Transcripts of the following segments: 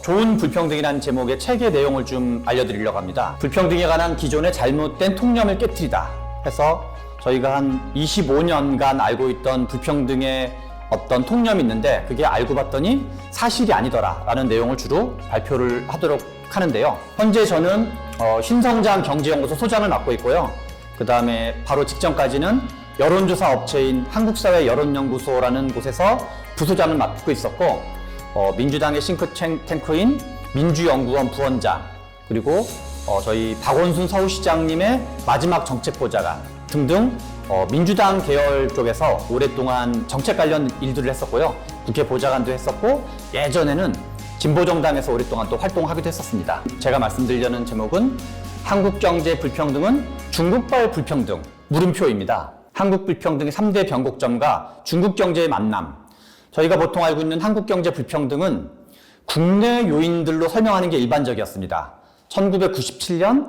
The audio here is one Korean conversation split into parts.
좋은 불평등이라는 제목의 책의 내용을 좀 알려드리려고 합니다. 불평등에 관한 기존의 잘못된 통념을 깨트리다 해서 저희가 한 25년간 알고 있던 불평등의 어떤 통념이 있는데 그게 알고 봤더니 사실이 아니더라 라는 내용을 주로 발표를 하도록 하는데요. 현재 저는 신성장 경제연구소 소장을 맡고 있고요. 그 다음에 바로 직전까지는 여론조사 업체인 한국사회 여론연구소라는 곳에서 부소장을 맡고 있었고, 민주당의 싱크탱크인 민주연구원 부원장, 그리고 저희 박원순 서울시장님의 마지막 정책보좌관 등등 민주당 계열 쪽에서 오랫동안 정책 관련 일들을 했었고요. 국회 보좌관도 했었고, 예전에는 진보정당에서 오랫동안 또 활동하기도 했었습니다. 제가 말씀드리려는 제목은 한국경제 불평등은 중국발 불평등, 물음표입니다. 한국 불평등의 3대 변곡점과 중국 경제의 만남. 저희가 보통 알고 있는 한국 경제 불평등은 국내 요인들로 설명하는 게 일반적이었습니다. 1997년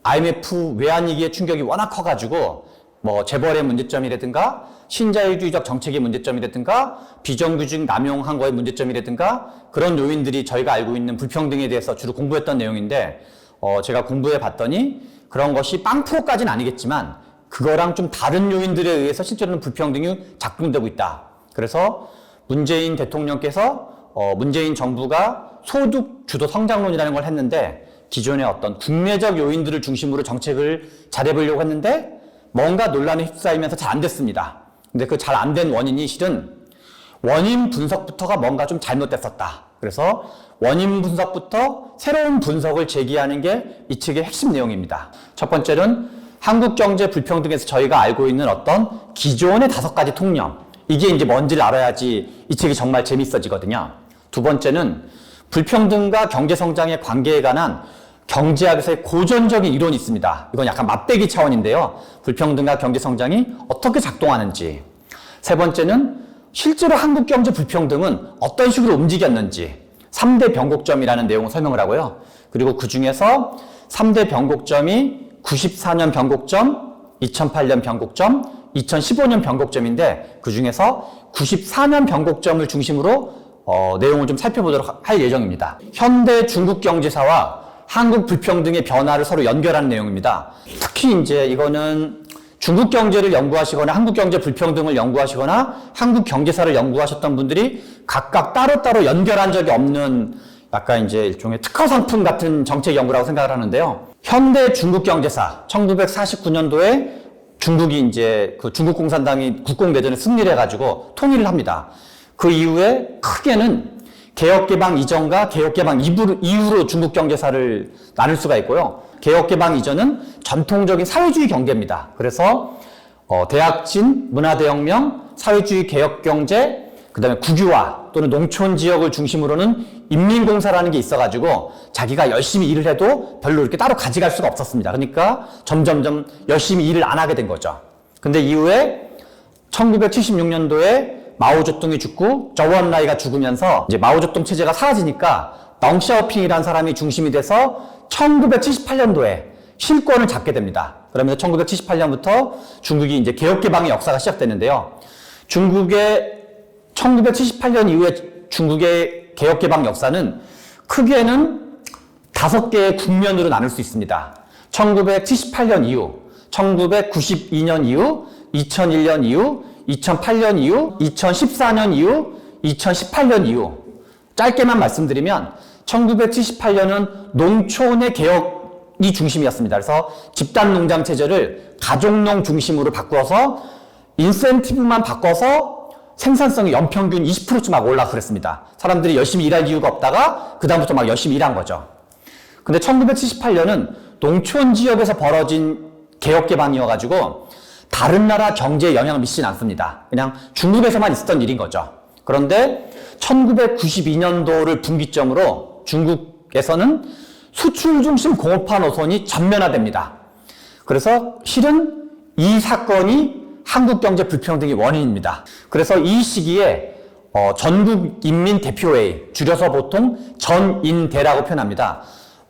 IMF 외환위기의 충격이 워낙 커가지고 재벌의 문제점이라든가 신자유주의적 정책의 문제점이라든가 비정규직 남용한 거의 문제점이라든가 그런 요인들이 저희가 알고 있는 불평등에 대해서 주로 공부했던 내용인데, 제가 공부해 봤더니 그런 것이 0%까지는 아니겠지만 그거랑 좀 다른 요인들에 의해서 실제로는 불평등이 작동되고 있다. 그래서 문재인 대통령께서 문재인 정부가 소득 주도 성장론이라는 걸 했는데 기존의 어떤 국내적 요인들을 중심으로 정책을 잘해보려고 했는데 뭔가 논란에 휩싸이면서 잘 안 됐습니다. 근데 그 잘 안 된 원인이 실은 원인 분석부터가 뭔가 좀 잘못됐었다. 그래서 원인 분석부터 새로운 분석을 제기하는 게 이 책의 핵심 내용입니다. 첫 번째는 한국 경제 불평등에서 저희가 알고 있는 어떤 기존의 5가지 통념, 이게 이제 뭔지를 알아야지 이 책이 정말 재밌어지거든요. 두 번째는 불평등과 경제 성장의 관계에 관한 경제학에서의 고전적인 이론이 있습니다. 이건 약간 맛배기 차원인데요. 불평등과 경제 성장이 어떻게 작동하는지. 세 번째는 실제로 한국 경제 불평등은 어떤 식으로 움직였는지 3대 변곡점이라는 내용을 설명을 하고요. 그리고 그 중에서 3대 변곡점이 94년 변곡점, 2008년 변곡점, 2015년 변곡점인데 그 중에서 94년 변곡점을 중심으로 내용을 좀 살펴보도록 할 예정입니다. 현대 중국 경제사와 한국 불평등의 변화를 서로 연결하는 내용입니다. 특히 이제 이거는 중국 경제를 연구하시거나 한국 경제 불평등을 연구하시거나 한국 경제사를 연구하셨던 분들이 각각 따로따로 연결한 적이 없는 약간 이제 일종의 특허 상품 같은 정책 연구라고 생각을 하는데요. 현대 중국 경제사 1949년도에 중국이 이제 그 중국 공산당이 국공대전에 승리를 해가지고 통일을 합니다. 그 이후에 크게는 개혁개방 이전과 개혁개방 이후로 중국 경제사를 나눌 수가 있고요. 개혁개방 이전은 전통적인 사회주의 경제입니다. 그래서 대약진, 문화대혁명, 사회주의 개혁경제, 그 다음에 국유화 또는 농촌 지역을 중심으로는 인민공사라는 게 있어가지고 자기가 열심히 일을 해도 별로 이렇게 따로 가져갈 수가 없었습니다. 그러니까 점점점 열심히 일을 안 하게 된 거죠. 근데 이후에 1976년도에 마오쩌둥이 죽고 저우언라이가 죽으면서 이제 마오쩌둥 체제가 사라지니까 덩샤오핑이라는 사람이 중심이 돼서 1978년도에 실권을 잡게 됩니다. 그러면서 1978년부터 중국이 이제 개혁개방의 역사가 시작되는데요. 중국의 1978년 이후에 중국의 개혁개방 역사는 크게는 5개의 국면으로 나눌 수 있습니다. 1978년 이후, 1992년 이후, 2001년 이후, 2008년 이후, 2014년 이후, 2018년 이후. 짧게만 말씀드리면 1978년은 농촌의 개혁이 중심이었습니다. 그래서 집단농장 체제를 가족농 중심으로 바꿔서 인센티브만 바꿔서 생산성이 연평균 20%쯤 막 올라가 그랬습니다. 사람들이 열심히 일할 이유가 없다가 그 다음부터 막 열심히 일한 거죠. 근데 1978년은 농촌 지역에서 벌어진 개혁개방이어가지고 다른 나라 경제에 영향을 미치진 않습니다. 그냥 중국에서만 있었던 일인 거죠. 그런데 1992년도를 분기점으로 중국에서는 수출 중심 공업화 노선이 전면화됩니다. 그래서 실은 이 사건이 한국 경제 불평등의 원인입니다. 그래서 이 시기에 전국인민대표회의, 줄여서 보통 전인대라고 표현합니다.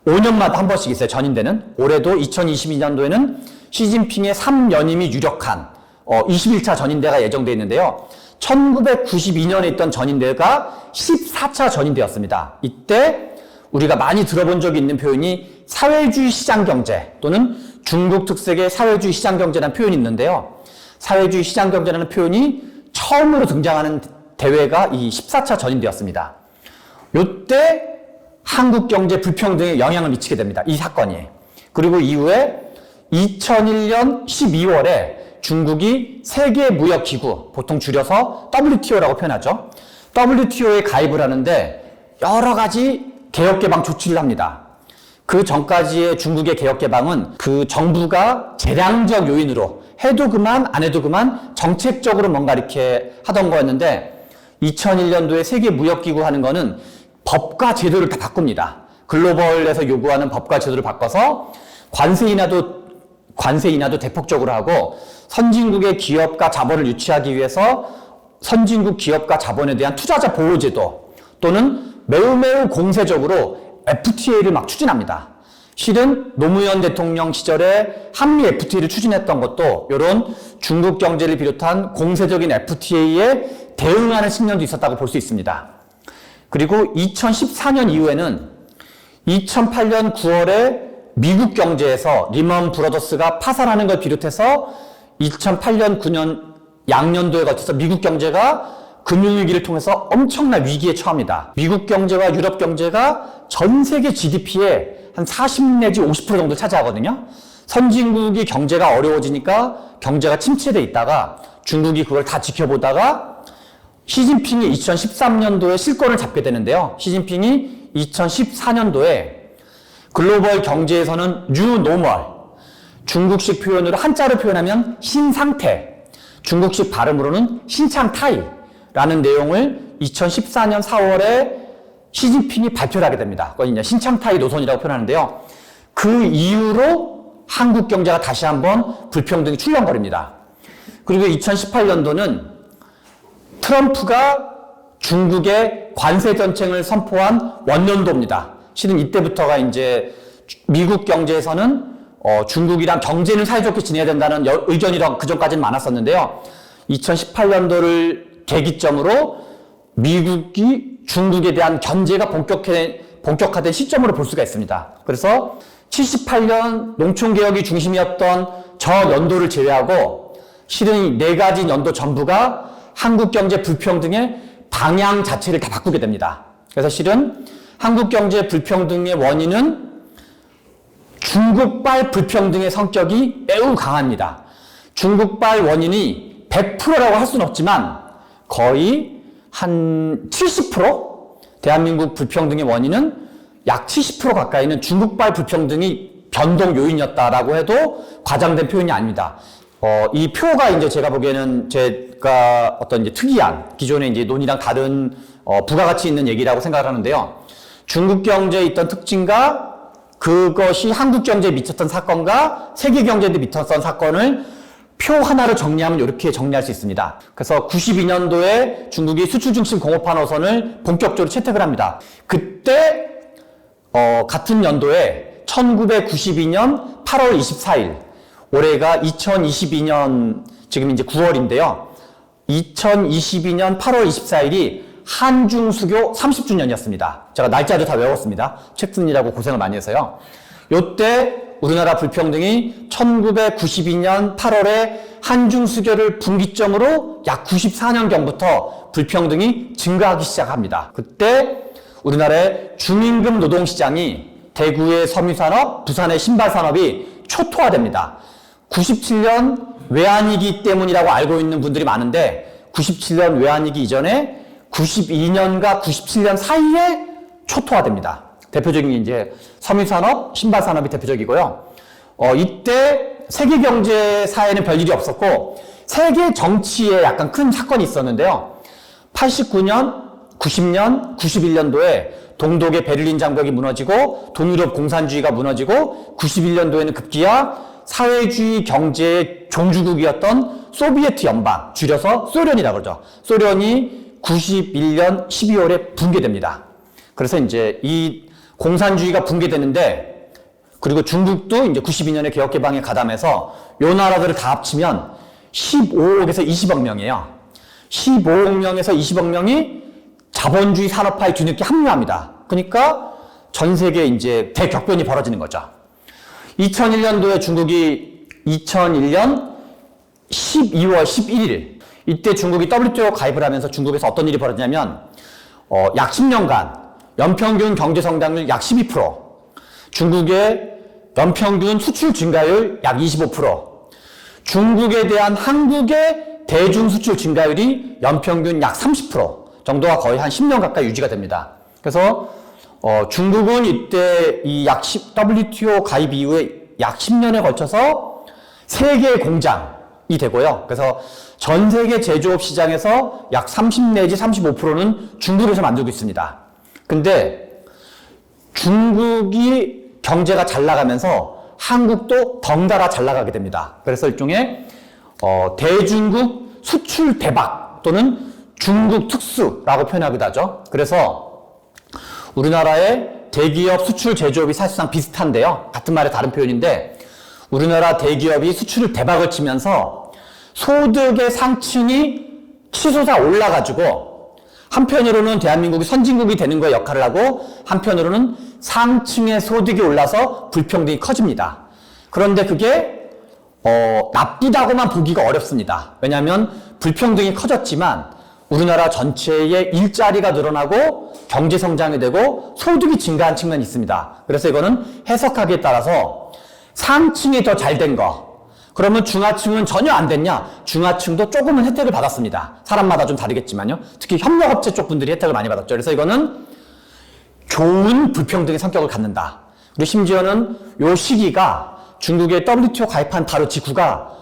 5년마다 한 번씩 있어요, 전인대는. 올해도 2022년도에는 시진핑의 3연임이 유력한 21차 전인대가 예정되어 있는데요. 1992년에 있던 전인대가 14차 전인대였습니다. 이때 우리가 많이 들어본 적이 있는 표현이 사회주의 시장경제 또는 중국 특색의 사회주의 시장경제라는 표현이 있는데요. 사회주의 시장경제라는 표현이 처음으로 등장하는 대회가 이 14차 전인대였습니다. 이때 한국 경제 불평등에 영향을 미치게 됩니다. 이 사건이. 그리고 이후에 2001년 12월에 중국이 세계무역기구, 보통 줄여서 WTO라고 표현하죠. WTO에 가입을 하는데 여러 가지 개혁개방 조치를 합니다. 그 전까지의 중국의 개혁개방은 그 정부가 재량적 요인으로 해도 그만 안 해도 그만 정책적으로 뭔가 이렇게 하던 거였는데 2001년도에 세계무역기구 하는 거는 법과 제도를 다 바꿉니다. 글로벌에서 요구하는 법과 제도를 바꿔서 관세 인하도 대폭적으로 하고 선진국의 기업과 자본을 유치하기 위해서 선진국 기업과 자본에 대한 투자자 보호제도 또는 매우 공세적으로 FTA를 막 추진합니다. 실은 노무현 대통령 시절에 한미 FTA를 추진했던 것도 이런 중국 경제를 비롯한 공세적인 FTA에 대응하는 측면도 있었다고 볼 수 있습니다. 그리고 2014년 이후에는 2008년 9월에 미국 경제에서 리먼 브러더스가 파산하는 걸 비롯해서 2008년 9년 양년도에 거쳐서 미국 경제가 금융위기를 통해서 엄청난 위기에 처합니다. 미국 경제와 유럽 경제가 전 세계 GDP의 한 40 내지 50% 정도 차지하거든요. 선진국이 경제가 어려워지니까 경제가 침체돼 있다가 중국이 그걸 다 지켜보다가 시진핑이 2013년도에 실권을 잡게 되는데요. 시진핑이 2014년도에 글로벌 경제에서는 뉴 노멀, 중국식 표현으로 한자로 표현하면 신상태, 중국식 발음으로는 신창타이라는 내용을 2014년 4월에 시진핑이 발표를 하게 됩니다. 그건 이제 신창타이 노선이라고 표현하는데요. 그 이후로 한국 경제가 다시 한번 불평등이 출렁거립니다. 그리고 2018년도는 트럼프가 중국의 관세 전쟁을 선포한 원년도입니다. 실은 이때부터가 이제 미국 경제에서는 중국이랑 경제는 사이좋게 지내야 된다는 의견이랑 그전까지는 많았었는데요. 2018년도를 계기점으로 미국이 중국에 대한 견제가 본격화된 시점으로 볼 수가 있습니다. 그래서 78년 농촌개혁이 중심이었던 저 연도를 제외하고 실은 4가지 연도 전부가 한국 경제 불평등의 방향 자체를 다 바꾸게 됩니다. 그래서 실은 한국 경제 불평등의 원인은 중국발 불평등의 성격이 매우 강합니다. 중국발 원인이 100%라고 할 수는 없지만 거의 한 70%? 대한민국 불평등의 원인은 약 70% 가까이는 중국발 불평등이 변동 요인이었다라고 해도 과장된 표현이 아닙니다. 이 표가 이제 제가 보기에는 제가 어떤 이제 특이한 기존의 이제 논의랑 다른 부가가치 있는 얘기라고 생각을 하는데요. 중국 경제에 있던 특징과 그것이 한국 경제에 미쳤던 사건과 세계 경제에 미쳤던 사건을 표 하나로 정리하면 이렇게 정리할 수 있습니다. 그래서 92년도에 중국이 수출 중심 공업화 노선을 본격적으로 채택을 합니다. 그때 같은 연도에 1992년 8월 24일 올해가 2022년 지금 이제 9월인데요. 2022년 8월 24일이 한중수교 30주년이었습니다. 제가 날짜도 다 외웠습니다. 책 쓰느라고 고생을 많이 해서요. 요때 우리나라 불평등이 1992년 8월에 한중수교를 분기점으로 약 94년경부터 불평등이 증가하기 시작합니다. 그때 우리나라의 중임금 노동시장이 대구의 섬유산업, 부산의 신발산업이 초토화됩니다. 97년 외환위기 때문이라고 알고 있는 분들이 많은데 97년 외환위기 이전에 92년과 97년 사이에 초토화됩니다. 대표적인 게 이제 섬유산업, 신발산업이 대표적이고요. 이때 세계 경제사에는 별일이 없었고 세계 정치에 약간 큰 사건이 있었는데요. 89년, 90년, 91년도에 동독의 베를린 장벽이 무너지고 동유럽 공산주의가 무너지고 91년도에는 급기야 사회주의 경제의 종주국이었던 소비에트 연방, 줄여서 소련이라고 그러죠. 소련이 91년 12월에 붕괴됩니다. 그래서 이제 이 공산주의가 붕괴되는데 그리고 중국도 이제 92년에 개혁개방에 가담해서 요 나라들을 다 합치면 15억에서 20억 명이에요. 15억 명에서 20억 명이 자본주의 산업화에 뒤늦게 합류합니다. 그러니까 전 세계에 이제 대격변이 벌어지는 거죠. 2001년도에 중국이 2001년 12월 11일 이때 중국이 WTO 가입을 하면서 중국에서 어떤 일이 벌어지냐면 약 10년간 연평균 경제 성장률 약 12%, 중국의 연평균 수출 증가율 약 25%, 중국에 대한 한국의 대중 수출 증가율이 연평균 약 30% 정도가 거의 한 10년 가까이 유지가 됩니다. 그래서 중국은 이때 이 WTO 가입 이후에 약 10년에 걸쳐서 세계 공장이 되고요. 그래서 전 세계 제조업 시장에서 약 30 내지 35%는 중국에서 만들고 있습니다. 근데 중국이 경제가 잘 나가면서 한국도 덩달아 잘 나가게 됩니다. 그래서 일종의 대중국 수출 대박 또는 중국 특수라고 표현하기도 하죠. 그래서 우리나라의 대기업 수출 제조업이 사실상 비슷한데요. 같은 말의 다른 표현인데 우리나라 대기업이 수출을 대박을 치면서 소득의 상층이 치솟아 올라가지고 한편으로는 대한민국이 선진국이 되는 거에 역할을 하고 한편으로는 상층의 소득이 올라서 불평등이 커집니다. 그런데 그게 나쁘다고만 보기가 어렵습니다. 왜냐하면 불평등이 커졌지만 우리나라 전체의 일자리가 늘어나고 경제 성장이 되고 소득이 증가한 측면이 있습니다. 그래서 이거는 해석하기에 따라서 상층이 더 잘 된 거, 그러면 중하층은 전혀 안 됐냐? 중하층도 조금은 혜택을 받았습니다. 사람마다 좀 다르겠지만요. 특히 협력업체 쪽 분들이 혜택을 많이 받았죠. 그래서 이거는 좋은 불평등의 성격을 갖는다. 그리고 심지어는 요 시기가 중국의 WTO 가입한 바로 직후가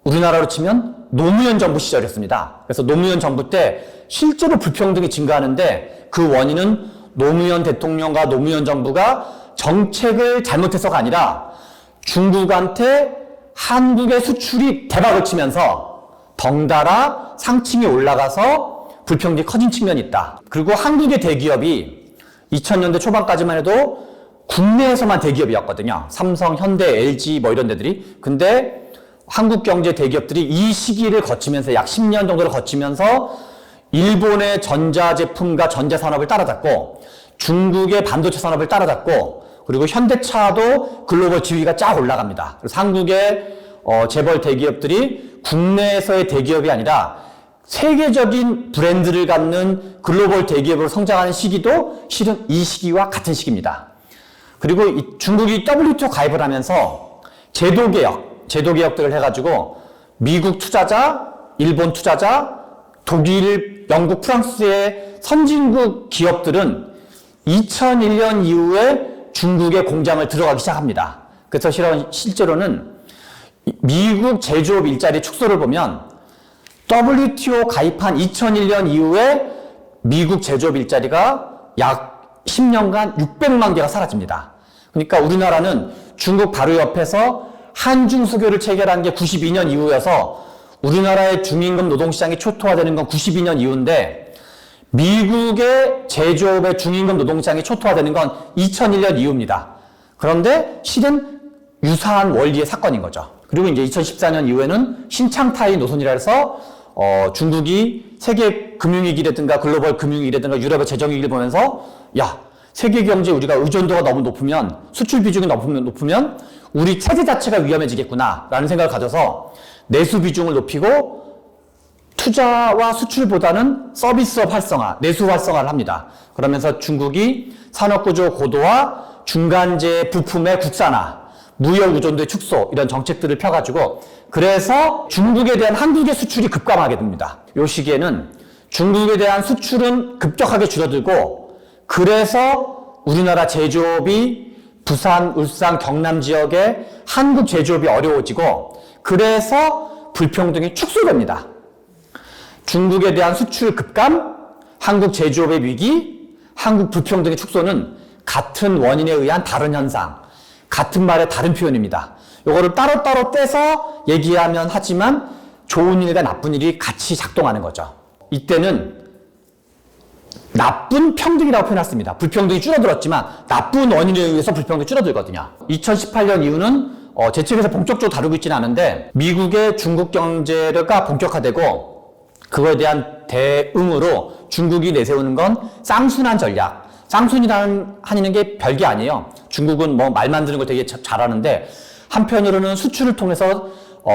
우리나라로 치면 노무현 정부 시절이었습니다. 그래서 노무현 정부 때 실제로 불평등이 증가하는데 그 원인은 노무현 대통령과 노무현 정부가 정책을 잘못해서가 아니라 중국한테 한국의 수출이 대박을 치면서 덩달아 상층이 올라가서 불평등이 커진 측면이 있다. 그리고 한국의 대기업이 2000년대 초반까지만 해도 국내에서만 대기업이었거든요. 삼성, 현대, LG 뭐 이런 데들이. 근데 한국 경제 대기업들이 이 시기를 거치면서 약 10년 정도를 거치면서 일본의 전자제품과 전자산업을 따라잡고 중국의 반도체 산업을 따라잡고 그리고 현대차도 글로벌 지위가 쫙 올라갑니다. 그래서 한국의 재벌 대기업들이 국내에서의 대기업이 아니라 세계적인 브랜드를 갖는 글로벌 대기업으로 성장하는 시기도 실은 이 시기와 같은 시기입니다. 그리고 중국이 WTO 가입을 하면서 제도개혁들을 해가지고 미국 투자자, 일본 투자자, 독일, 영국, 프랑스의 선진국 기업들은 2001년 이후에 중국의 공장을 들어가기 시작합니다. 그래서 실제로는 미국 제조업 일자리 축소를 보면 WTO 가입한 2001년 이후에 미국 제조업 일자리가 약 10년간 600만 개가 사라집니다. 그러니까 우리나라는 중국 바로 옆에서 한중 수교를 체결한 게 92년 이후여서 우리나라의 중임금 노동시장이 초토화되는 건 92년 이후인데 미국의 제조업의 중임금 노동시장이 초토화되는 건 2001년 이후입니다. 그런데 실은 유사한 원리의 사건인 거죠. 그리고 이제 2014년 이후에는 신창타이 노선이라 해서 중국이 세계 금융위기라든가 글로벌 금융위기라든가 유럽의 재정위기를 보면서 야, 세계 경제 우리가 의존도가 너무 높으면 수출 비중이 높으면 우리 체제 자체가 위험해지겠구나 라는 생각을 가져서 내수 비중을 높이고 투자와 수출보다는 서비스업 활성화, 내수 활성화를 합니다. 그러면서 중국이 산업구조 고도화, 중간재 부품의 국산화, 무역 의존도의 축소 이런 정책들을 펴가지고 그래서 중국에 대한 한국의 수출이 급감하게 됩니다. 이 시기에는 중국에 대한 수출은 급격하게 줄어들고 그래서 우리나라 제조업이 부산, 울산, 경남 지역의 한국 제조업이 어려워지고 그래서 불평등이 축소됩니다. 중국에 대한 수출 급감, 한국 제조업의 위기, 한국 불평등의 축소는 같은 원인에 의한 다른 현상, 같은 말의 다른 표현입니다. 이거를 따로따로 떼서 얘기하면 하지만 좋은 일과 나쁜 일이 같이 작동하는 거죠. 이때는 나쁜 평등이라고 표현했습니다. 불평등이 줄어들었지만 나쁜 원인에 의해서 불평등이 줄어들거든요. 2018년 이후는 제 책에서 본격적으로 다루고 있지는 않은데 미국의 중국 경제가 본격화되고 그거에 대한 대응으로 중국이 내세우는 건 쌍순환 전략. 쌍순이라는 하는 게 별게 아니에요. 중국은 뭐 말 만드는 걸 되게 잘하는데 한편으로는 수출을 통해서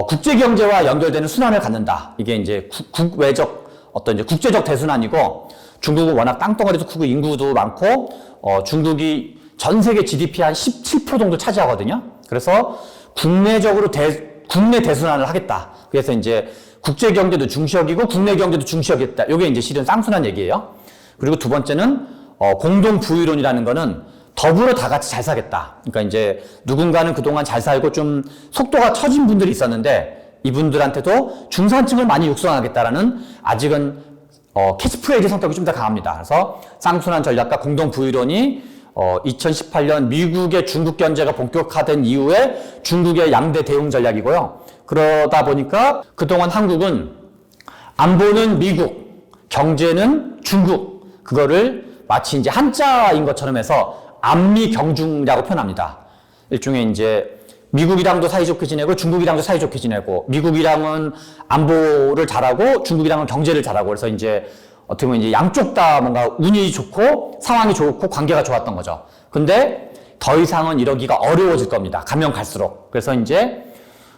국제 경제와 연결되는 순환을 갖는다. 이게 이제 국외적 어떤 이제 국제적 대순환이고, 중국은 워낙 땅덩어리도 크고 인구도 많고 중국이 전 세계 GDP 한 17% 정도 차지하거든요. 그래서 국내적으로 국내 대순환을 하겠다. 그래서 이제 국제 경제도 중시역이고 국내 경제도 중시역이겠다. 이게 이제 실은 쌍순환 얘기예요. 그리고 두 번째는 공동 부유론이라는 거는 더불어 다 같이 잘 살겠다. 그러니까 이제 누군가는 그동안 잘 살고 좀 속도가 처진 분들이 있었는데 이분들한테도 중산층을 많이 육성하겠다라는, 아직은 캐치프레이즈 성격이 좀 더 강합니다. 그래서 쌍순환 전략과 공동 부유론이 2018년 미국의 중국 견제가 본격화된 이후에 중국의 양대 대응 전략이고요. 그러다 보니까 그동안 한국은 안보는 미국, 경제는 중국, 그거를 마치 이제 한자인 것처럼 해서 안미경중이라고 표현합니다. 일종의 이제 미국이랑도 사이좋게 지내고 중국이랑도 사이좋게 지내고, 미국이랑은 안보를 잘하고 중국이랑은 경제를 잘하고, 그래서 이제 어떻게 보면 이제 양쪽 다 뭔가 운이 좋고 상황이 좋고 관계가 좋았던 거죠. 근데 더 이상은 이러기가 어려워질 겁니다. 가면 갈수록. 그래서 이제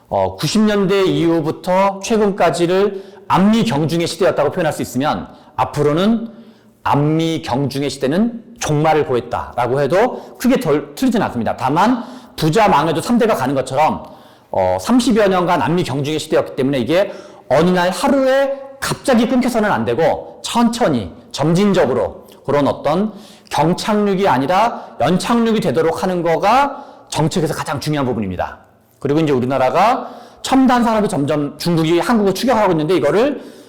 90년대 이후부터 최근까지를 안미경중의 시대였다고 표현할 수 있으면, 앞으로는 안미경중의 시대는 종말을 보였다라고 해도 크게 틀리진 않습니다. 다만 부자 망해도 3대가 가는 것처럼 30여 년간 안미경중의 시대였기 때문에 이게 어느 날 하루에 갑자기 끊겨서는 안 되고 천천히 점진적으로 그런 어떤 경착륙이 아니라 연착륙이 되도록 하는 거가 정책에서 가장 중요한 부분입니다. 그리고 이제 우리나라가 첨단 산업이 점점 중국이 한국을 추격하고 있는데, 이거를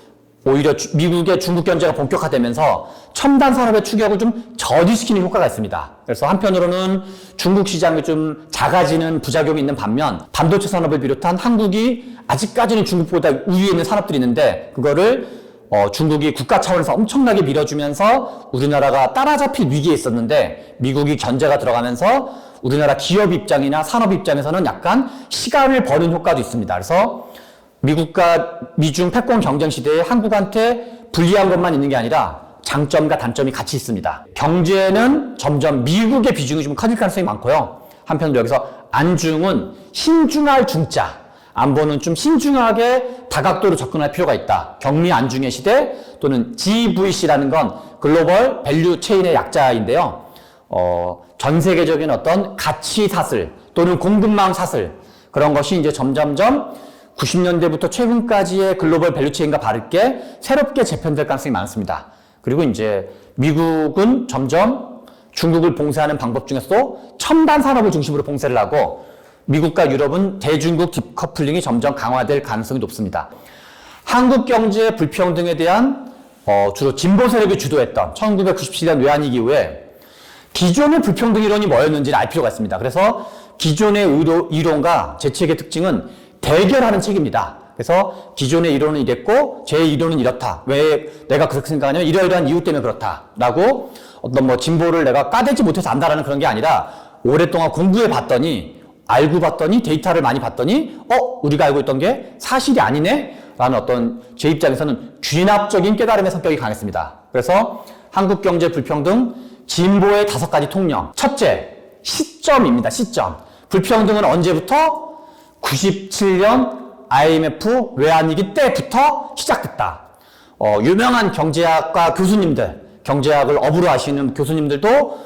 오히려 미국의 중국 견제가 본격화되면서 첨단 산업의 추격을 좀 저지시키는 효과가 있습니다. 그래서 한편으로는 중국 시장이 좀 작아지는 부작용이 있는 반면, 반도체 산업을 비롯한 한국이 아직까지는 중국보다 우위에 있는 산업들이 있는데, 그거를 중국이 국가 차원에서 엄청나게 밀어주면서 우리나라가 따라잡힐 위기에 있었는데, 미국이 견제가 들어가면서 우리나라 기업 입장이나 산업 입장에서는 약간 시간을 버는 효과도 있습니다. 그래서 미국과 미중 패권 경쟁 시대에 한국한테 불리한 것만 있는 게 아니라 장점과 단점이 같이 있습니다. 경제는 점점 미국의 비중이 좀 커질 가능성이 많고요. 한편으로 여기서 안중은 신중할 중자, 안보는 좀 신중하게 다각도로 접근할 필요가 있다. 경미 안중의 시대, 또는 GVC라는 건 글로벌 밸류 체인의 약자인데요. 전 세계적인 어떤 가치 사슬 또는 공급망 사슬, 그런 것이 이제 점점점 90년대부터 최근까지의 글로벌 밸류체인과 다르게 새롭게 재편될 가능성이 많습니다. 그리고 이제 미국은 점점 중국을 봉쇄하는 방법 중에서도 첨단 산업을 중심으로 봉쇄를 하고, 미국과 유럽은 대중국 디커플링이 점점 강화될 가능성이 높습니다. 한국 경제 불평등에 대한 주로 진보 세력이 주도했던 1997년 외환위기 이후에 기존의 불평등 이론이 뭐였는지를 알 필요가 있습니다. 그래서 기존의 이론과 제 책의 특징은 대결하는 책입니다. 그래서 기존의 이론은 이랬고 제 이론은 이렇다. 왜 내가 그렇게 생각하냐면 이러이러한 이유 때문에 그렇다라고 어떤 뭐 진보를 내가 까대지 못해서 안다라는 그런 게 아니라, 오랫동안 공부해 봤더니, 알고 봤더니, 데이터를 많이 봤더니 우리가 알고 있던 게 사실이 아니네 라는 어떤, 제 입장에서는 귀납적인 깨달음의 성격이 강했습니다. 그래서 한국 경제 불평등 진보의 5가지 통령. 첫째, 시점입니다. 시점. 불평등은 언제부터? 97년 IMF 외환위기 때부터 시작됐다. 유명한 경제학과 교수님들, 경제학을 업으로 하시는 교수님들도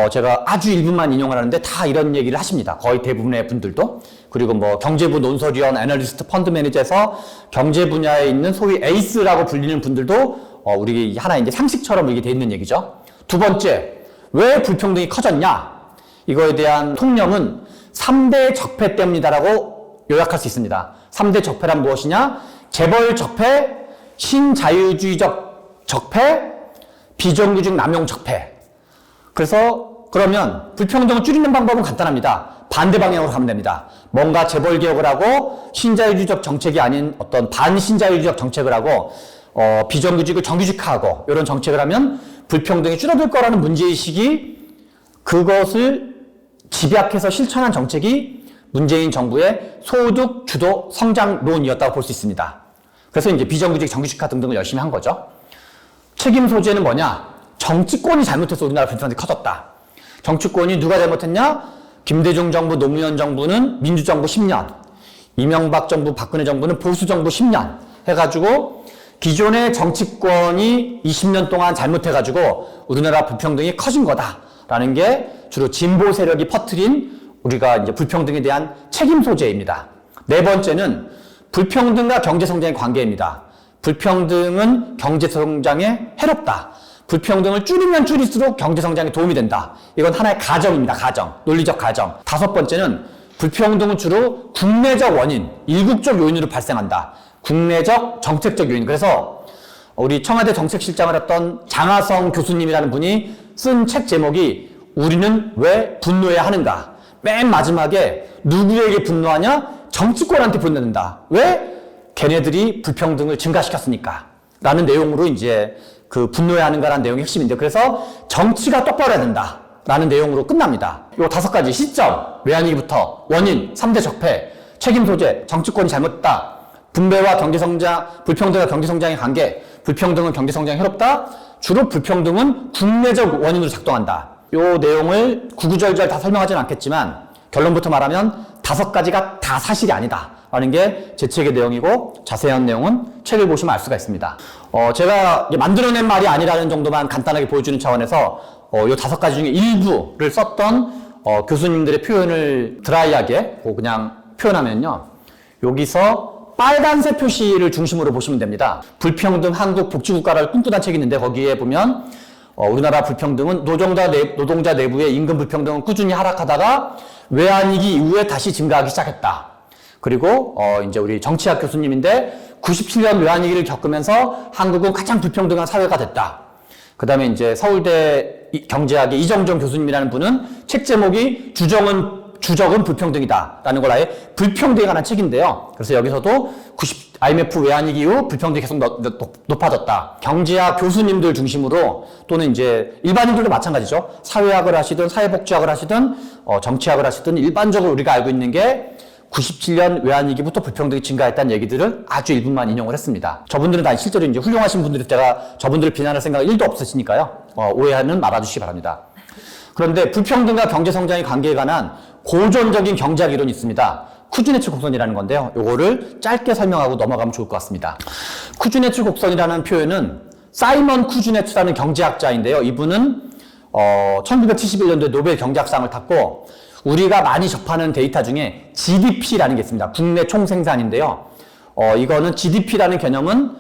제가 아주 일부만 인용을 하는데 다 이런 얘기를 하십니다. 거의 대부분의 분들도. 그리고 뭐 경제부 논설위원, 애널리스트, 펀드 매니저에서 경제 분야에 있는 소위 에이스라고 불리는 분들도 우리 하나 이제 상식처럼 이게 돼 있는 얘기죠. 두 번째, 왜 불평등이 커졌냐? 이거에 대한 통념은 3대 적폐 때문이다라고 요약할 수 있습니다. 3대 적폐란 무엇이냐? 재벌 적폐, 신자유주의적 적폐, 비정규직 남용 적폐. 그래서 그러면 불평등을 줄이는 방법은 간단합니다. 반대 방향으로 가면 됩니다. 뭔가 재벌 개혁을 하고 신자유주의적 정책이 아닌 어떤 반신자유주의적 정책을 하고 비정규직을 정규직화하고 이런 정책을 하면 불평등이 줄어들 거라는 문제의식이, 그것을 집약해서 실천한 정책이 문재인 정부의 소득 주도 성장론이었다고 볼 수 있습니다. 그래서 이제 비정규직 정규직화 등등을 열심히 한 거죠. 책임 소재는 뭐냐? 정치권이 잘못해서 우리나라 불평등이 커졌다. 정치권이 누가 잘못했냐? 김대중 정부, 노무현 정부는 민주정부 10년, 이명박 정부, 박근혜 정부는 보수정부 10년 해가지고 기존의 정치권이 20년 동안 잘못해가지고 우리나라 불평등이 커진 거다라는 게 주로 진보 세력이 퍼뜨린 우리가 이제 불평등에 대한 책임 소재입니다. 네 번째는 불평등과 경제성장의 관계입니다. 불평등은 경제성장에 해롭다. 불평등을 줄이면 줄일수록 경제성장에 도움이 된다. 이건 하나의 가정입니다. 가정. 논리적 가정. 다섯 번째는 불평등은 주로 국내적 원인, 일국적 요인으로 발생한다. 국내적, 정책적 요인. 그래서 우리 청와대 정책실장을 했던 장하성 교수님이라는 분이 쓴 책 제목이 우리는 왜 분노해야 하는가. 맨 마지막에 누구에게 분노하냐? 정치권한테 분노한다. 왜? 걔네들이 불평등을 증가시켰으니까. 라는 내용으로 이제 그 분노해야 하는가라는 내용이 핵심인데, 그래서 정치가 똑바로 해야 된다. 라는 내용으로 끝납니다. 요 5가지 시점, 외환위기부터 원인, 3대 적폐, 책임 소재, 정치권이 잘못했다. 분배와 경제성장, 불평등과 경제성장의 관계, 불평등은 경제성장이 해롭다. 주로 불평등은 국내적 원인으로 작동한다. 요 내용을 구구절절 다 설명하지는 않겠지만 결론부터 말하면 5가지가 다 사실이 아니다 라는 게 제 책의 내용이고, 자세한 내용은 책을 보시면 알 수가 있습니다. 제가 만들어낸 말이 아니라는 정도만 간단하게 보여주는 차원에서 요 5가지 중에 일부를 썼던 교수님들의 표현을 드라이하게 그냥 표현하면요, 여기서 빨간색 표시를 중심으로 보시면 됩니다. 불평등 한국 복지국가를 꿈꾸는 책이 있는데, 거기에 보면 우리나라 불평등은 노동자 내부의 임금 불평등은 꾸준히 하락하다가 외환위기 이후에 다시 증가하기 시작했다. 그리고 이제 우리 정치학 교수님인데 97년 외환위기를 겪으면서 한국은 가장 불평등한 사회가 됐다. 그 다음에 이제 서울대 경제학의 이정종 교수님이라는 분은 책 제목이 주적은 불평등이다 라는 걸 아예 불평등에 관한 책인데요. 그래서 여기서도 IMF 외환위기 이후 불평등이 계속 높아졌다. 경제학 교수님들 중심으로, 또는 이제 일반인들도 마찬가지죠. 사회학을 하시든 사회복지학을 하시든 정치학을 하시든 일반적으로 우리가 알고 있는 게 97년 외환위기부터 불평등이 증가했다는 얘기들을 아주 일부만 인용을 했습니다. 저분들은 다 실제로 이제 훌륭하신 분들이, 제가 저분들을 비난할 생각은 1도 없으시니까요. 오해는 말아주시기 바랍니다. 그런데 불평등과 경제성장의 관계에 관한 고전적인 경제학 이론이 있습니다. 쿠즈네츠 곡선이라는 건데요. 요거를 짧게 설명하고 넘어가면 좋을 것 같습니다. 쿠즈네츠 곡선이라는 표현은 사이먼 쿠즈네츠라는 경제학자인데요. 이분은 1971년도에 노벨 경제학상을 탔고, 우리가 많이 접하는 데이터 중에 GDP라는 게 있습니다. 국내 총생산인데요. 이거는 GDP라는 개념은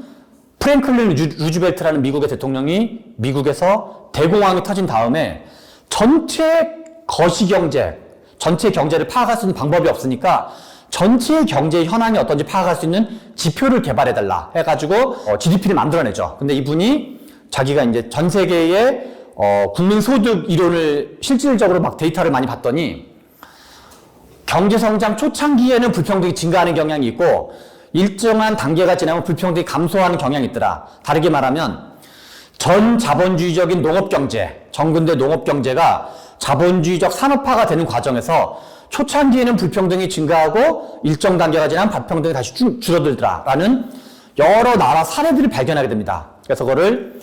프랭클린 루즈벨트라는 미국의 대통령이 미국에서 대공황이 터진 다음에 전체 거시경제, 전체 경제를 파악할 수 있는 방법이 없으니까 전체 경제의 현황이 어떤지 파악할 수 있는 지표를 개발해달라 해가지고 GDP를 만들어내죠. 근데 이분이 자기가 이제 전 세계의 국민소득 이론을 실질적으로 막 데이터를 많이 봤더니, 경제성장 초창기에는 불평등이 증가하는 경향이 있고 일정한 단계가 지나면 불평등이 감소하는 경향이 있더라. 다르게 말하면 전 자본주의적인 농업경제, 전근대 농업경제가 자본주의적 산업화가 되는 과정에서 초창기에는 불평등이 증가하고 일정 단계가 지나면 불평등이 다시 줄어들더라 라는 여러 나라 사례들을 발견하게 됩니다. 그래서 그거를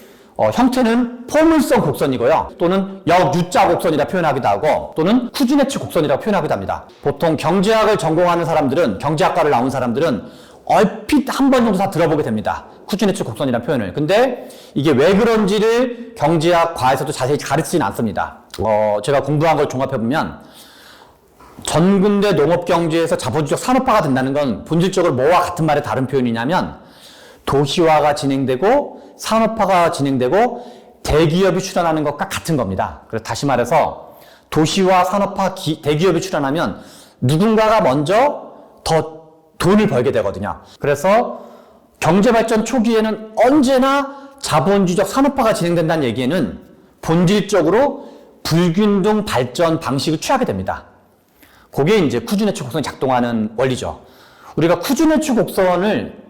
형태는 포물선 곡선이고요. 또는 역U자 곡선이라 표현하기도 하고, 또는 쿠즈네츠 곡선이라고 표현하기도 합니다. 보통 경제학을 전공하는 사람들은, 경제학과를 나온 사람들은 얼핏 한 번 정도 다 들어보게 됩니다. 쿠즈네츠 곡선이라는 표현을. 근데 이게 왜 그런지를 경제학과에서도 자세히 가르치진 않습니다. 제가 공부한 걸 종합해보면 전근대 농업경제에서 자본주의적 산업화가 된다는 건 본질적으로 뭐와 같은 말의 다른 표현이냐면, 도시화가 진행되고 산업화가 진행되고 대기업이 출현하는 것과 같은 겁니다. 그래서 다시 말해서 도시화, 산업화, 대기업이 출현하면 누군가가 먼저 더 돈을 벌게 되거든요. 그래서 경제발전 초기에는 언제나 자본주의적 산업화가 진행된다는 얘기에는 본질적으로 불균등 발전 방식을 취하게 됩니다. 그게 이제 쿠즈네츠 곡선이 작동하는 원리죠. 우리가 쿠즈네츠 곡선을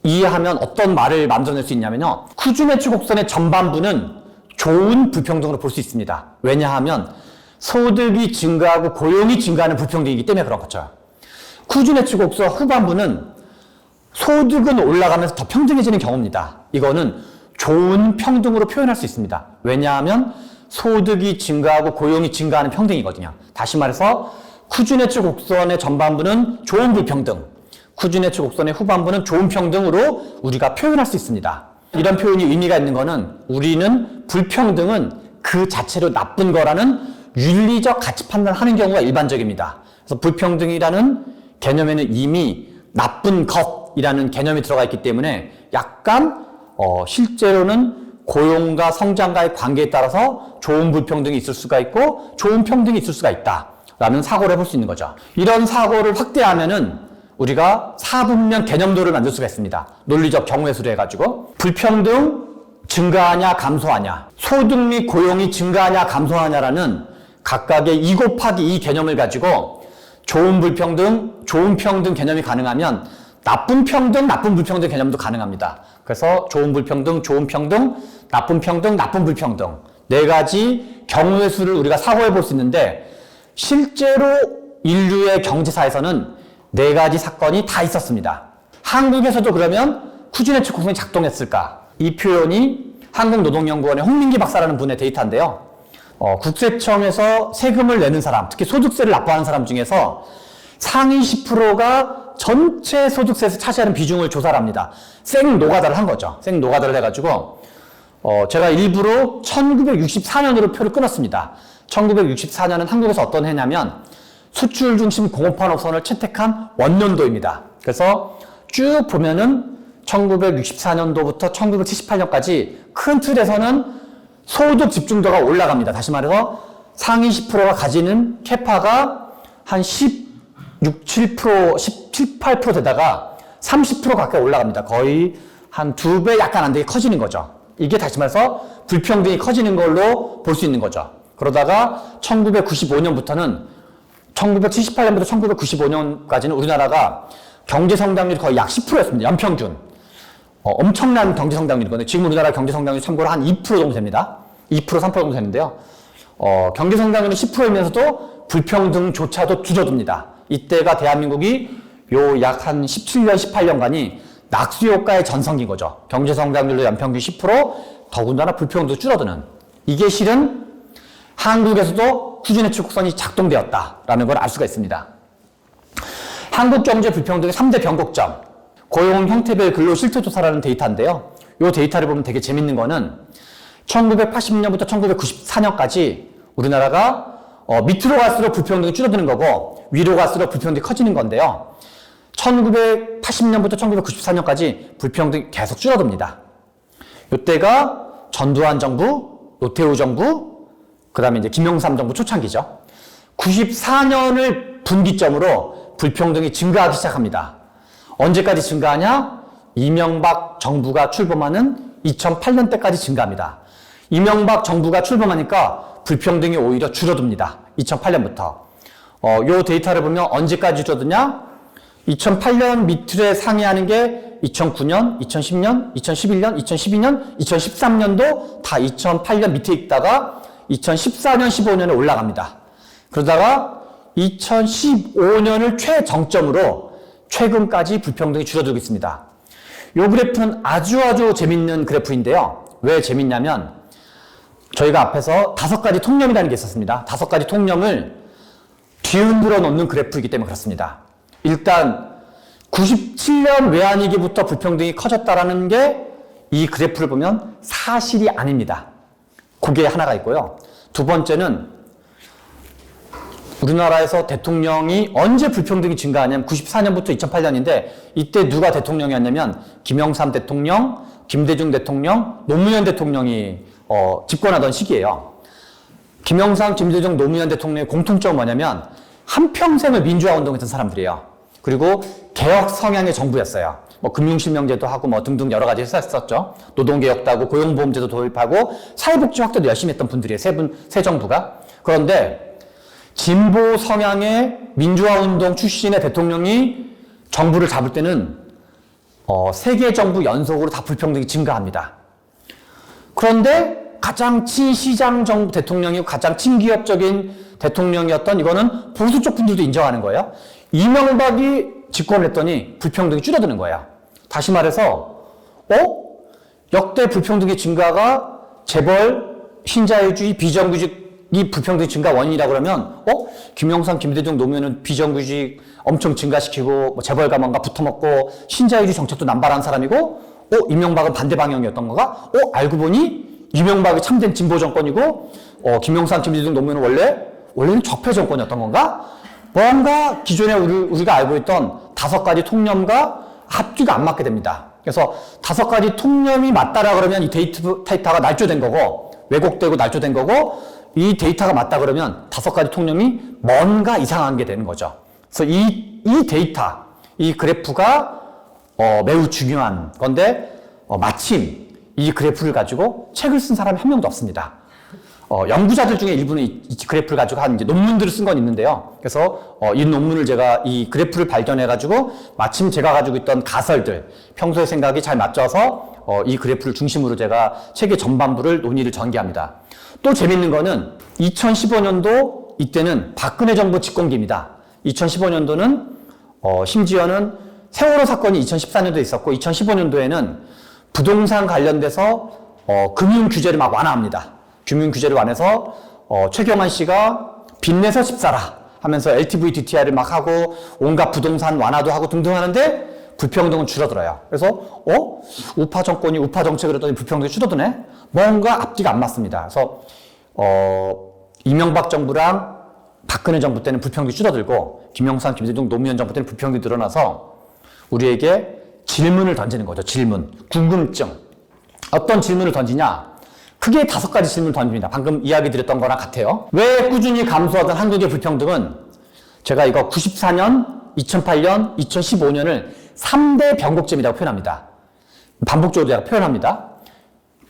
이해하면 어떤 말을 만들어낼 수 있냐면요, 쿠즈네츠 곡선의 전반부는 좋은 불평등으로 볼 수 있습니다. 왜냐하면 소득이 증가하고 고용이 증가하는 불평등이기 때문에 그런 거죠. 쿠즈네츠 곡선 후반부는 소득은 올라가면서 더 평등해지는 경우입니다. 이거는 좋은 평등으로 표현할 수 있습니다. 왜냐하면 소득이 증가하고 고용이 증가하는 평등이거든요. 다시 말해서 쿠즈네츠 곡선의 전반부는 좋은 불평등, 쿠즈네츠 곡선의 후반부는 좋은 평등으로 우리가 표현할 수 있습니다. 이런 표현이 의미가 있는 거는 우리는 불평등은 그 자체로 나쁜 거라는 윤리적 가치 판단을 하는 경우가 일반적입니다. 그래서 불평등이라는 개념에는 이미 나쁜 것이라는 개념이 들어가 있기 때문에 약간 실제로는 고용과 성장과의 관계에 따라서 좋은 불평등이 있을 수가 있고 좋은 평등이 있을 수가 있다라는 사고를 해볼 수 있는 거죠. 이런 사고를 확대하면은 우리가 사분면 개념도를 만들 수가 있습니다. 논리적 경우의 수로 해가지고 불평등 증가하냐 감소하냐, 소득 및 고용이 증가하냐 감소하냐라는 각각의 2 곱하기 2 개념을 가지고 좋은 불평등, 좋은 평등 개념이 가능하면 나쁜 평등, 나쁜 불평등 개념도 가능합니다. 그래서 좋은 불평등, 좋은 평등, 나쁜 평등, 나쁜 불평등 4가지 경우의 수를 우리가 사고해 볼 수 있는데 실제로 인류의 경제사에서는 4가지 사건이 다 있었습니다. 한국에서도 그러면 쿠즈네츠 곡선이 작동했을까? 이 표현이 한국노동연구원의 홍민기 박사라는 분의 데이터인데요. 국세청에서 세금을 내는 사람, 특히 소득세를 납부하는 사람 중에서 상위 10%가 전체 소득세에서 차지하는 비중을 조사를 합니다. 생노가다를 한 거죠. 생노가다를 해가지고 제가 일부러 1964년으로 표를 끊었습니다. 1964년은 한국에서 어떤 해냐면 수출 중심 공업환업선을 채택한 원년도입니다. 그래서 쭉 보면은 1964년도부터 1978년까지 큰 틀에서는 소득 집중도가 올라갑니다. 다시 말해서 상위 10%가 가지는 캐파가 한 16, 7%, 17, 8% 되다가 30% 가까이 올라갑니다. 거의 한 2배 약간 안 되게 커지는 거죠. 이게 다시 말해서 불평등이 커지는 걸로 볼 수 있는 거죠. 그러다가 1995년부터는 1978년부터 1995년까지는 우리나라가 경제 성장률이 거의 약 10%였습니다. 연평균. 엄청난 경제 성장률이거든요. 지금 우리나라 경제 성장률이 참고로 한 2% 정도 됩니다. 2%, 3% 정도 되는데요. 경제 성장률이 10%이면서도 불평등조차도 줄어듭니다. 이때가 대한민국이 요 약 한 17년, 18년간이 낙수효과의 전성기인 거죠. 경제 성장률도 연평균 10%, 더군다나 불평등도 줄어드는. 이게 실은 한국에서도 쿠즈네츠 곡선이 작동되었다라는 걸 알 수가 있습니다. 한국 경제 불평등의 3대 변곡점, 고용 형태별 근로 실태 조사라는 데이터인데요. 이 데이터를 보면 되게 재밌는 거는 1980년부터 1994년까지 우리나라가 밑으로 갈수록 불평등이 줄어드는 거고 위로 갈수록 불평등이 커지는 건데요. 1980년부터 1994년까지 불평등이 계속 줄어듭니다. 이때가 전두환 정부, 노태우 정부, 그 다음에 이제 김영삼 정부 초창기죠. 94년을 분기점으로 불평등이 증가하기 시작합니다. 언제까지 증가하냐? 이명박 정부가 출범하는 2008년 때까지 증가합니다. 이명박 정부가 출범하니까 불평등이 오히려 줄어듭니다. 2008년부터. 요 데이터를 보면 언제까지 줄어드냐? 2008년 밑틀에 상회하는 게 2009년, 2010년, 2011년, 2012년, 2013년도 다 2008년 밑에 있다가 2014년, 15년에 올라갑니다. 그러다가 2015년을 최정점으로 최근까지 불평등이 줄어들고 있습니다. 이 그래프는 아주 재밌는 그래프인데요. 왜 재밌냐면 저희가 앞에서 5가지 통념이라는 게 있었습니다. 5가지 통념을 뒤흔들어 놓는 그래프이기 때문에 그렇습니다. 일단 97년 외환위기부터 불평등이 커졌다라는 게 이 그래프를 보면 사실이 아닙니다. 그게 하나가 있고요. 두 번째는 우리나라에서 대통령이 언제 불평등이 증가하냐면 94년부터 2008년인데 이때 누가 대통령이었냐면 김영삼 대통령, 김대중 대통령, 노무현 대통령이 집권하던 시기예요. 김영삼, 김대중, 노무현 대통령의 공통점은 뭐냐면 한평생을 민주화 운동했던 사람들이에요. 그리고 개혁 성향의 정부였어요. 금융실명제도 하고 등등 여러 가지 했었죠. 노동개혁도 하고 고용보험제도 도입하고 사회복지 확대도 열심히 했던 분들이에요. 세 정부가. 그런데 진보 성향의 민주화운동 출신의 대통령이 정부를 잡을 때는 3개 정부 연속으로 다 불평등이 증가합니다. 그런데 가장 친시장 정부 대통령이고 가장 친기업적인 대통령이었던 이거는 보수 쪽 분들도 인정하는 거예요. 이명박이 집권을 했더니 불평등이 줄어드는 거예요. 다시 말해서 역대 불평등의 증가가 재벌, 신자유주의, 비정규직이 불평등 증가 원인이라고 그러면 김영삼, 김대중 노무현은 비정규직 엄청 증가시키고 뭐 재벌가 뭔가 붙어먹고 신자유주의 정책도 남발한 사람이고 이명박은 반대 방향이었던 건가? 알고 보니 이명박이 참된 진보 정권이고 김영삼, 김대중 노무현은 원래는 적폐 정권이었던 건가? 뭔가 기존에 우리가 알고 있던 5가지 통념과 앞뒤가 안 맞게 됩니다. 그래서 5가지 통념이 맞다라 그러면 이 데이터가 날조된 거고, 왜곡되고 날조된 거고, 이 데이터가 맞다 그러면 5가지 통념이 뭔가 이상한 게 되는 거죠. 그래서 이 데이터, 이 그래프가 매우 중요한 건데, 마침 이 그래프를 가지고 책을 쓴 사람이 한 명도 없습니다. 연구자들 중에 일부는 이 그래프를 가지고 한 이제 논문들을 쓴 건 있는데요. 그래서 이 논문을 이 그래프를 발견해가지고 마침 제가 가지고 있던 가설들, 평소의 생각이 잘 맞춰서 이 그래프를 중심으로 제가 책의 전반부를 논의를 전개합니다. 또 재밌는 거는 2015년도 이때는 박근혜 정부 집권기입니다. 2015년도는 심지어는 세월호 사건이 2014년도에 있었고 2015년도에는 부동산 관련돼서 금융 규제를 막 완화합니다. 금융 규제를 완해서 최경환 씨가 빚내서 집 사라 하면서 LTV, DTI를 막 하고 온갖 부동산 완화도 하고 등등 하는데 불평등은 줄어들어요. 그래서 우파 정권이 우파 정책을 했더니 불평등이 줄어드네? 뭔가 앞뒤가 안 맞습니다. 그래서 이명박 정부랑 박근혜 정부 때는 불평등이 줄어들고 김영삼, 김대중, 노무현 정부 때는 불평등이 늘어나서 우리에게 질문을 던지는 거죠. 질문, 궁금증. 어떤 질문을 던지냐? 크게 5가지 질문을 던집니다. 방금 이야기 드렸던 거랑 같아요. 왜 꾸준히 감소하던 한국의 불평등은 제가 이거 94년, 2008년, 2015년을 3대 변곡점이라고 표현합니다. 반복적으로 제가 표현합니다.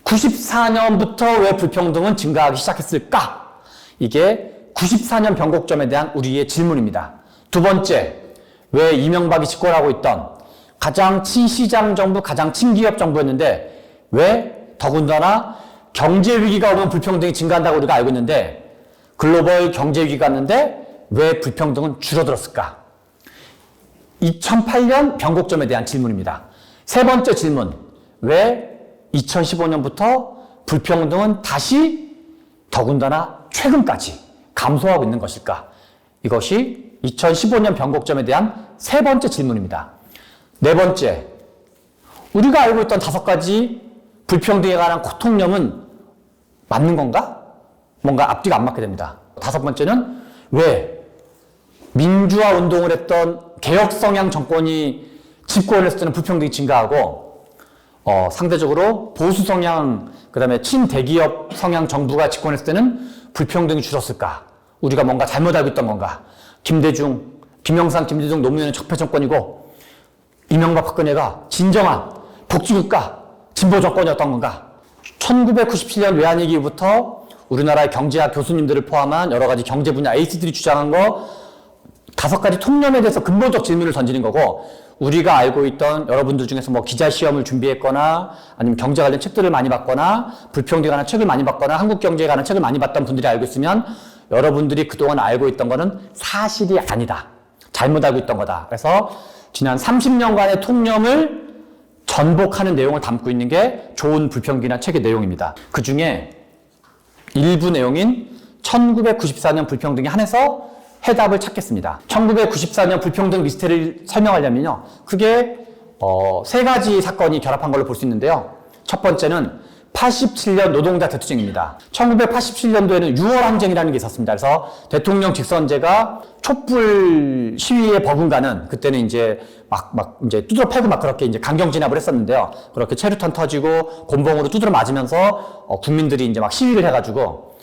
94년부터 왜 불평등은 증가하기 시작했을까? 이게 94년 변곡점에 대한 우리의 질문입니다. 두 번째, 왜 이명박이 집권하고 있던 가장 친시장 정부, 가장 친기업 정부였는데 왜 더군다나 경제 위기가 오면 불평등이 증가한다고 우리가 알고 있는데 글로벌 경제 위기가 왔는데 왜 불평등은 줄어들었을까? 2008년 변곡점에 대한 질문입니다. 세 번째 질문, 왜 2015년부터 불평등은 다시 더군다나 최근까지 감소하고 있는 것일까? 이것이 2015년 변곡점에 대한 세 번째 질문입니다. 네 번째, 우리가 알고 있던 5가지 불평등에 관한 통념은 맞는 건가? 뭔가 앞뒤가 안 맞게 됩니다. 5번째는 왜 민주화 운동을 했던 개혁 성향 정권이 집권을 했을 때는 불평등이 증가하고 상대적으로 보수 성향, 그 다음에 친대기업 성향 정부가 집권했을 때는 불평등이 줄었을까? 우리가 뭔가 잘못 알고 있던 건가? 김영삼, 김대중, 노무현은 적폐 정권이고 이명박, 박근혜가 진정한 복지국가, 진보 정권이었던 건가? 1997년 외환위기 이후부터 우리나라의 경제학 교수님들을 포함한 여러 가지 경제 분야 에이스들이 주장한 거 5가지 통념에 대해서 근본적 질문을 던지는 거고, 우리가 알고 있던 여러분들 중에서 뭐 기자 시험을 준비했거나 아니면 경제 관련 책들을 많이 봤거나 불평등에 관한 책을 많이 봤거나 한국 경제에 관한 책을 많이 봤던 분들이 알고 있으면 여러분들이 그동안 알고 있던 거는 사실이 아니다. 잘못 알고 있던 거다. 그래서 지난 30년간의 통념을 전복하는 내용을 담고 있는 게 좋은 불평등이나 책의 내용입니다. 그 중에 일부 내용인 1994년 불평등에 한해서 해답을 찾겠습니다. 1994년 불평등 미스테리를 설명하려면요, 크게 3가지 사건이 결합한 걸로 볼 수 있는데요. 첫 번째는 87년 노동자 대투쟁입니다. 1987년도에는 6월 항쟁이라는 게 있었습니다. 그래서 대통령 직선제가 촛불 시위에 버금가는, 그때는 이제 이제 두드러 패고 막 그렇게 이제 강경 진압을 했었는데요. 그렇게 체류탄 터지고 곤봉으로 두드러 맞으면서 국민들이 이제 막 시위를 해가지고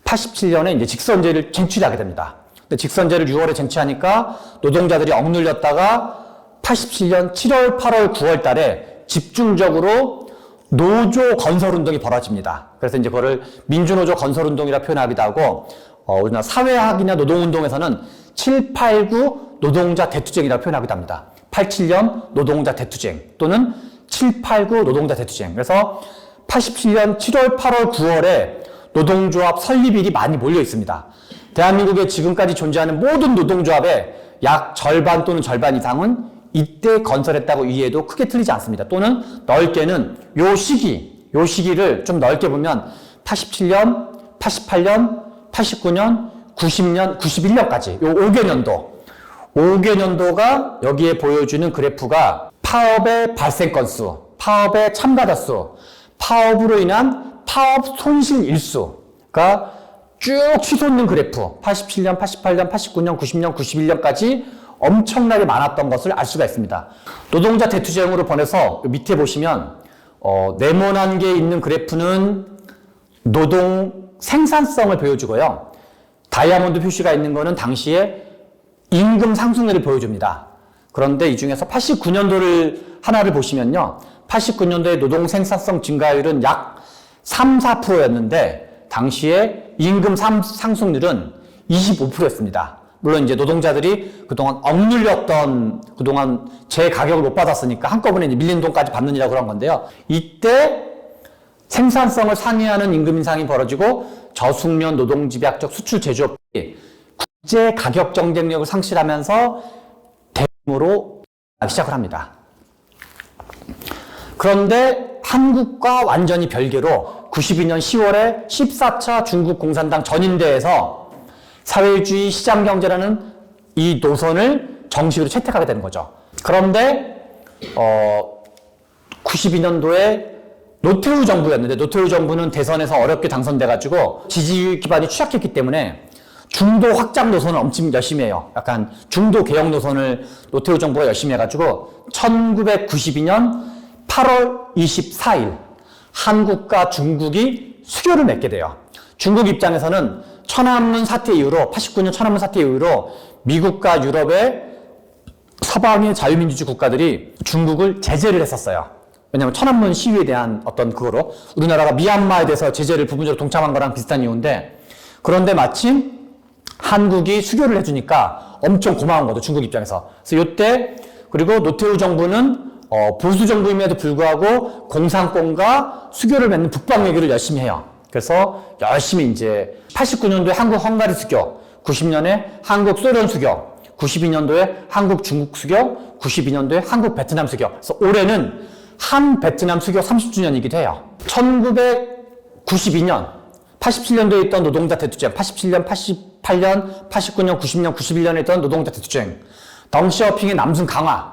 87년에 이제 직선제를 쟁취하게 됩니다. 근데 직선제를 6월에 쟁취하니까 노동자들이 억눌렸다가 87년 7월, 8월, 9월 달에 집중적으로 노조 건설운동이 벌어집니다. 그래서 이제 그거를 민주노조 건설운동이라 표현하기도 하고, 우리나라 사회학이나 노동운동에서는 7, 8, 9 노동자 대투쟁이라고 표현하기도 합니다. 87년 노동자 대투쟁 또는 7, 8, 9 노동자 대투쟁. 그래서 87년 7월, 8월, 9월에 노동조합 설립일이 많이 몰려 있습니다. 대한민국에 지금까지 존재하는 모든 노동조합의 약 절반 또는 절반 이상은 이때 건설했다고 이해해도 크게 틀리지 않습니다. 또는 넓게는 요 시기를 좀 넓게 보면 87년, 88년, 89년, 90년, 91년까지 요 5개년도가 여기에 보여주는 그래프가 파업의 발생 건수, 파업의 참가자 수, 파업으로 인한 파업 손실 일수가 쭉 치솟는 그래프 87년, 88년, 89년, 90년, 91년까지 엄청나게 많았던 것을 알 수가 있습니다. 노동자 대투쟁으로 보내서 밑에 보시면 네모난 게 있는 그래프는 노동 생산성을 보여주고요. 다이아몬드 표시가 있는 거는 당시에 임금 상승률을 보여줍니다. 그런데 이 중에서 89년도를 하나를 보시면요. 89년도의 노동 생산성 증가율은 약 3, 4%였는데 당시에 임금 상승률은 25%였습니다. 물론 이제 노동자들이 그동안 억눌렸던 그동안 제 가격을 못 받았으니까 한꺼번에 이제 밀린 돈까지 받느니라 그런 건데요. 이때 생산성을 상회하는 임금 인상이 벌어지고 저숙련 노동집약적 수출 제조업이 국제 가격 경쟁력을 상실하면서 대규모로 시작을 합니다. 그런데 한국과 완전히 별개로 92년 10월에 14차 중국 공산당 전인대에서 사회주의 시장경제라는 이 노선을 정식으로 채택하게 되는 거죠. 그런데 92년도에 노태우 정부였는데 노태우 정부는 대선에서 어렵게 당선돼가지고 지지 기반이 취약했기 때문에 중도 확장 노선을 엄청 열심히 해요. 약간 중도 개혁 노선을 노태우 정부가 열심히 해가지고 1992년 8월 24일 한국과 중국이 수교를 맺게 돼요. 중국 입장에서는 천안문 사태 이후로 89년 천안문 사태 이후로 미국과 유럽의 서방의 자유민주주의 국가들이 중국을 제재를 했었어요. 왜냐하면 천안문 시위에 대한 어떤 그거로 우리나라가 미얀마에 대해서 제재를 부분적으로 동참한 거랑 비슷한 이유인데 그런데 마침 한국이 수교를 해주니까 엄청 고마운 거죠. 중국 입장에서. 그래서 이때 그리고 노태우 정부는 보수 정부임에도 불구하고 공산권과 수교를 맺는 북방 외교를 열심히 해요. 그래서 열심히 이제 89년도에 한국 헝가리 수교, 90년에 한국 소련 수교, 92년도에 한국 중국 수교, 92년도에 한국 베트남 수교. 그래서 올해는 한 베트남 수교 30주년이기도 해요. 1992년, 87년도에 있던 노동자 대투쟁, 87년, 88년, 89년, 90년, 91년에 있던 노동자 대투쟁, 덩시어핑의 남승 강화,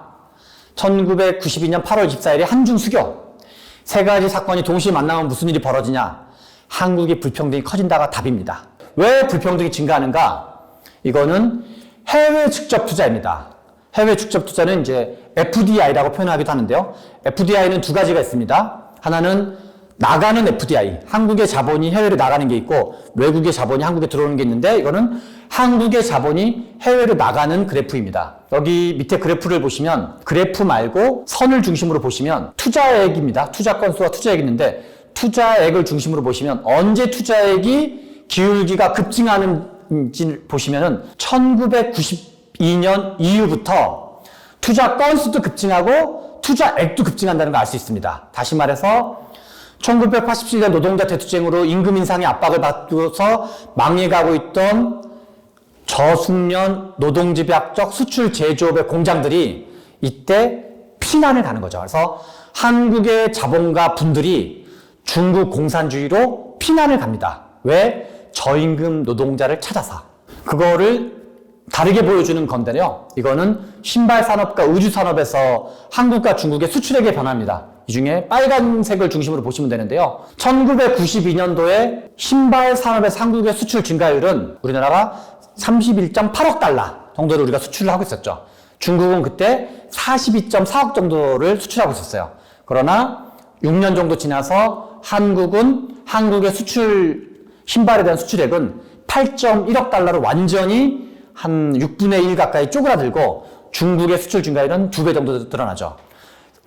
1992년 8월 24일에 한중 수교. 세 가지 사건이 동시에 만나면 무슨 일이 벌어지냐? 한국의 불평등이 커진다가 답입니다. 왜 불평등이 증가하는가? 이거는 해외 직접 투자입니다. 해외 직접 투자는 이제 FDI라고 표현하기도 하는데요. FDI는 두 가지가 있습니다. 하나는 나가는 FDI, 한국의 자본이 해외로 나가는 게 있고 외국의 자본이 한국에 들어오는 게 있는데 이거는 한국의 자본이 해외로 나가는 그래프입니다. 여기 밑에 그래프를 보시면 그래프 말고 선을 중심으로 보시면 투자액입니다. 투자 건수와 투자액이 있는데 투자액을 중심으로 보시면 언제 투자액이 기울기가 급증하는지 보시면은 1992년 이후부터 투자 건수도 급증하고 투자액도 급증한다는 걸 알 수 있습니다. 다시 말해서 1987년 노동자 대투쟁으로 임금 인상의 압박을 받고서 망해가고 있던 저숙련 노동집약적 수출 제조업의 공장들이 이때 피난을 가는 거죠. 그래서 한국의 자본가 분들이 중국 공산주의로 피난을 갑니다. 왜? 저임금 노동자를 찾아서. 그거를 다르게 보여주는 건데요. 이거는 신발산업과 의류산업에서 한국과 중국의 수출액의 변화입니다. 이 중에 빨간색을 중심으로 보시면 되는데요. 1992년도에 신발산업에서 한국의 수출 증가율은 우리나라가 31.8억 달러 정도를 우리가 수출을 하고 있었죠. 중국은 그때 42.4억 정도를 수출하고 있었어요. 그러나 6년 정도 지나서 한국은 한국의 신발에 대한 수출액은 8.1억 달러로 완전히 한 6분의 1 가까이 쪼그라들고 중국의 수출 증가율은 2배 정도 드러나죠.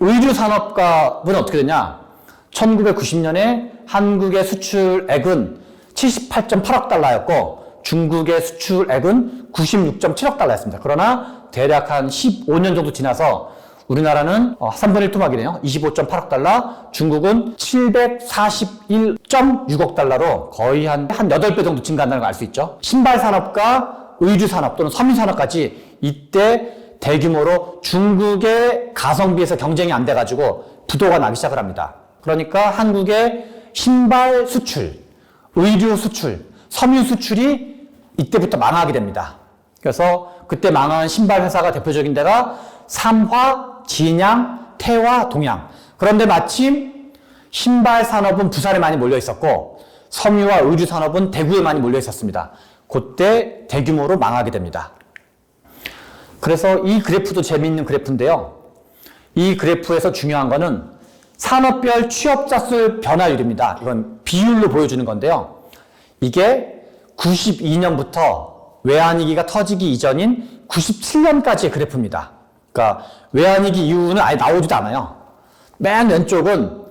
의류 산업가는 어떻게 되냐? 1990년에 한국의 수출액은 78.8억 달러였고 중국의 수출액은 96.7억 달러였습니다. 그러나 대략 한 15년 정도 지나서 우리나라는 3분의 1 토막이네요. 25.8억 달러, 중국은 741.6억 달러로 거의 한 8배 정도 증가한다는 걸 알 수 있죠. 신발 산업과 의류 산업 또는 섬유 산업까지 이때 대규모로 중국의 가성비에서 경쟁이 안 돼가지고 부도가 나기 시작을 합니다. 그러니까 한국의 신발 수출, 의류 수출, 섬유 수출이 이때부터 망하게 됩니다. 그래서 그때 망한 신발 회사가 대표적인 데가 삼화, 진양, 태화, 동양. 그런데 마침 신발 산업은 부산에 많이 몰려 있었고 섬유와 의류 산업은 대구에 많이 몰려 있었습니다. 그때 대규모로 망하게 됩니다. 그래서 이 그래프도 재미있는 그래프인데요. 이 그래프에서 중요한 거는 산업별 취업자 수 변화율입니다. 이건 비율로 보여주는 건데요. 이게 92년부터 외환위기가 터지기 이전인 97년까지의 그래프입니다. 그러니까 외환위기 이후는 아예 나오지도 않아요. 맨 왼쪽은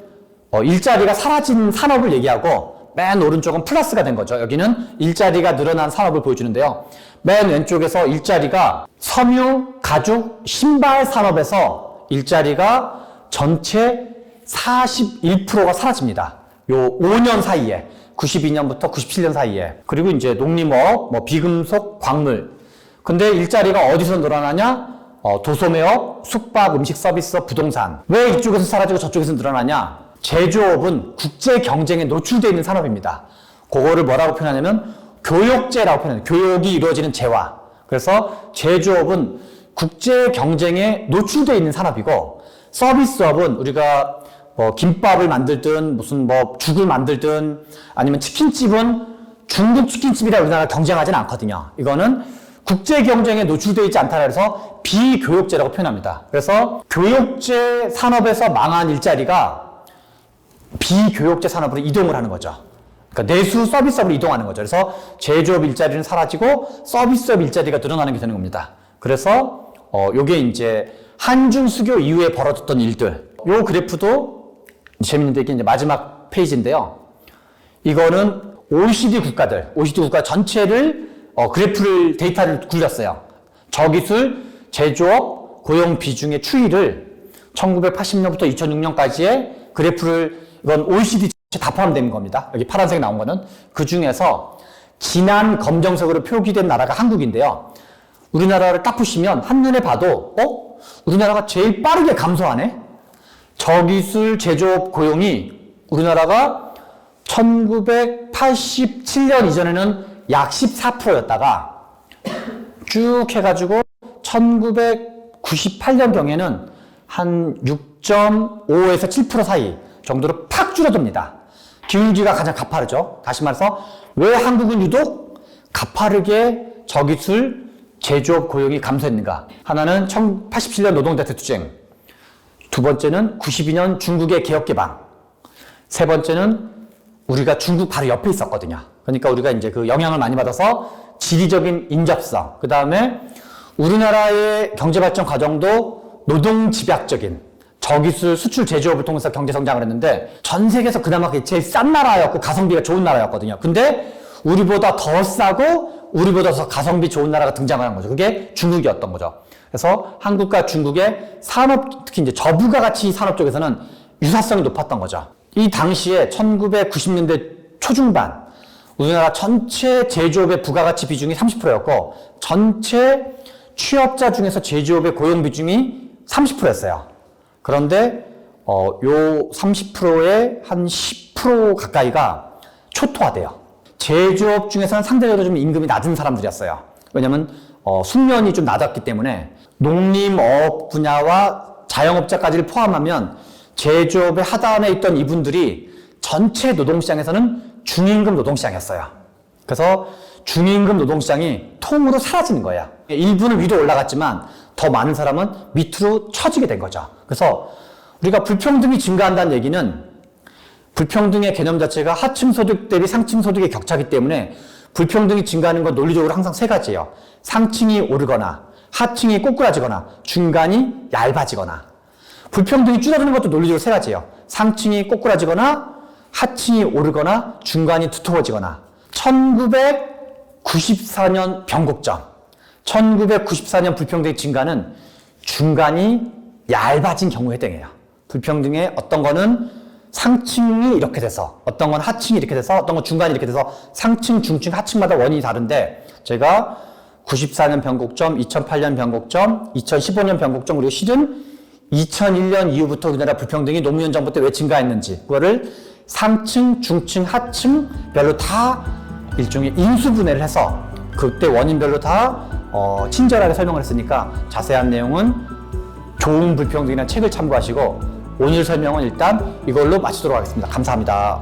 일자리가 사라진 산업을 얘기하고 맨 오른쪽은 플러스가 된 거죠. 여기는 일자리가 늘어난 산업을 보여주는데요. 맨 왼쪽에서 일자리가 섬유, 가죽, 신발 산업에서 일자리가 전체 41%가 사라집니다. 요 5년 사이에, 92년부터 97년 사이에. 그리고 이제 농림업, 비금속, 광물. 근데 일자리가 어디서 늘어나냐? 도소매업, 숙박, 음식 서비스업, 부동산. 왜 이쪽에서 사라지고 저쪽에서 늘어나냐? 제조업은 국제 경쟁에 노출되어 있는 산업입니다. 그거를 뭐라고 표현하냐면 교역제라고 표현해요. 교역이 이루어지는 재화. 그래서 제조업은 국제 경쟁에 노출되어 있는 산업이고 서비스업은 우리가 김밥을 만들든 무슨 죽을 만들든 아니면 치킨집은 중국 치킨집이라 우리나라가 경쟁하지는 않거든요. 이거는 국제 경쟁에 노출되어 있지 않다라 해서 비교역제라고 표현합니다. 그래서 교역제 산업에서 망한 일자리가 비교역제 산업으로 이동을 하는 거죠. 그러니까 내수 서비스업으로 이동하는 거죠. 그래서 제조업 일자리는 사라지고 서비스업 일자리가 늘어나는 게 되는 겁니다. 그래서 요게 이제 한중 수교 이후에 벌어졌던 일들. 요 그래프도 재밌는데 이게 이제 마지막 페이지인데요. 이거는 OECD 국가 전체를 그래프를 데이터를 굴렸어요. 저기술, 제조업, 고용 비중의 추이를 1980년부터 2006년까지의 그래프를 이건 OECD 다 포함된 겁니다. 여기 파란색 나온 거는 그 중에서 진한 검정색으로 표기된 나라가 한국인데요. 우리나라를 딱 보시면 한눈에 봐도 우리나라가 제일 빠르게 감소하네. 저기술 제조업 고용이 우리나라가 1987년 이전에는 약 14%였다가 쭉 해가지고 1998년경에는 한 6.5에서 7% 사이 정도로 팍 줄어듭니다. 기울기가 가장 가파르죠. 다시 말해서 왜 한국은 유독 가파르게 저기술 제조업 고용이 감소했는가? 하나는 1987년 노동대체 투쟁, 두 번째는 92년 중국의 개혁개방, 세 번째는 우리가 중국 바로 옆에 있었거든요. 그러니까 우리가 이제 그 영향을 많이 받아서 지리적인 인접성, 그 다음에 우리나라의 경제발전 과정도 노동집약적인 저기술 수출 제조업을 통해서 경제 성장을 했는데 전 세계에서 그나마 제일 싼 나라였고 가성비가 좋은 나라였거든요. 근데 우리보다 더 싸고 우리보다 더 가성비 좋은 나라가 등장하는 거죠. 그게 중국이었던 거죠. 그래서 한국과 중국의 산업, 특히 이제 저부가가치 산업 쪽에서는 유사성이 높았던 거죠. 이 당시에 1990년대 초중반 우리나라 전체 제조업의 부가가치 비중이 30%였고 전체 취업자 중에서 제조업의 고용 비중이 30%였어요. 그런데 요 30%의 한 10% 가까이가 초토화돼요. 제조업 중에서는 상대적으로 좀 임금이 낮은 사람들이었어요. 왜냐면 숙련이 좀 낮았기 때문에 농림업 분야와 자영업자까지를 포함하면 제조업의 하단에 있던 이분들이 전체 노동시장에서는 중임금 노동시장이었어요. 그래서 중임금 노동시장이 통으로 사라지는 거예요. 일부는 위로 올라갔지만 더 많은 사람은 밑으로 처지게 된 거죠. 그래서 우리가 불평등이 증가한다는 얘기는 불평등의 개념 자체가 하층 소득 대비 상층 소득의 격차이기 때문에 불평등이 증가하는 건 논리적으로 항상 세 가지예요. 상층이 오르거나 하층이 꼬꾸라지거나 중간이 얇아지거나. 불평등이 줄어드는 것도 논리적으로 세 가지예요. 상층이 꼬꾸라지거나 하층이 오르거나 중간이 두터워지거나. 1994년 변곡점. 1994년 불평등의 증가는 중간이 얇아진 경우에 해당해요. 불평등의 어떤 거는 상층이 이렇게 돼서, 어떤 건 하층이 이렇게 돼서, 어떤 건 중간이 이렇게 돼서 상층, 중층, 하층마다 원인이 다른데 제가 94년 변곡점, 2008년 변곡점, 2015년 변곡점, 그리고 실은 2001년 이후부터 우리나라 불평등이 노무현 정부 때 왜 증가했는지, 그거를 상층, 중층, 하층별로 다 일종의 인수분해를 해서 그때 원인별로 다 친절하게 설명을 했으니까 자세한 내용은 좋은 불평등이라는 책을 참고하시고 오늘 설명은 일단 이걸로 마치도록 하겠습니다. 감사합니다.